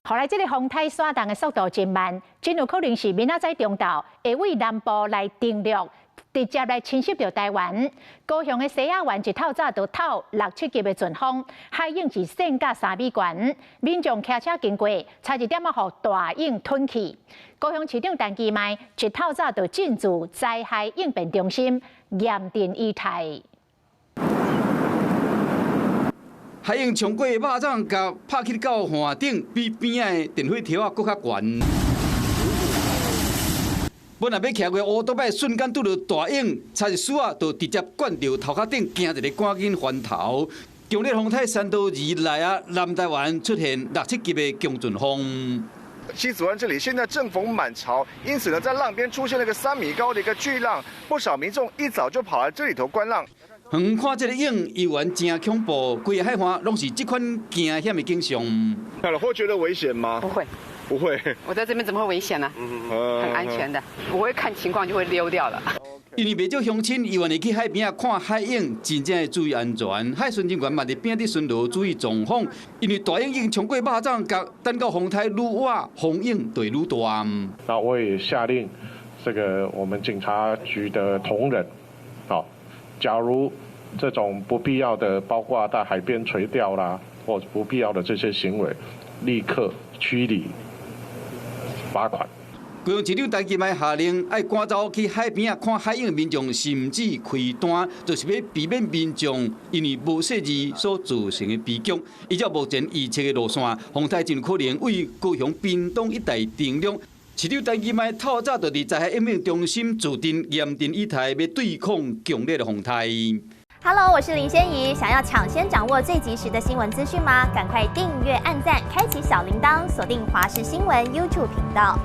后来这个风台刷动的速度真慢，真有可能是明仔载中昼会为南部来登陆。 直接来侵袭到台湾，高雄的西雅湾一透早就透6、7级的阵风，海涌是升到3米悬，民众骑车经过，差一点互大涌吞去。高雄市长陈其迈一透早就进驻灾害应变中心，严阵以待。海涌冲过肉粽，甲拍起到岸顶，比边仔的电火条啊搁较悬。 本来要骑过乌多摆，瞬间拄到大涌，差一丝啊，就直接灌到头壳顶，惊一个赶紧翻头。强烈风台3到2来啊，南台湾出现6、7级的强阵风。西子湾这里现在正逢满潮，因此呢，在浪边出现了一个3米高的一个巨浪，不少民众一早就跑来这里头观浪。远看这个涌，游玩真恐怖，规个海岸拢是这款惊险的景象。看了会觉得危险吗？不会。 不会，我在这边怎么会危险呢？很安全的，我会看情况就会溜掉了。因为袂少乡亲伊愿意去海边啊看海涌，真正要注意安全。海巡人员嘛伫边仔巡逻，注意状况。因为大涌已经冲过肉粽角，等到风台愈晚，风涌就愈大。那我也下令这个我们警察局的同仁，好，假如这种不必要的，包括在海边垂钓啦，或不必要的这些行为，立刻驱离。 罚款。高雄市长陈其迈下令，爱赶走去海边啊看海涌的民众，甚至开单，就是要避免民众因为无细致所造成的悲剧。依照目前预测的路线，风台真有可能为高雄、屏东一带登陆。市长陈其迈透早就伫灾害应变中心驻镇，严阵以待，要对抗强烈的风台。 Hello， 我是林仙怡。想要抢先掌握最及时的新闻资讯吗？赶快订阅、按赞、开启小铃铛，锁定华视新闻 YouTube 频道。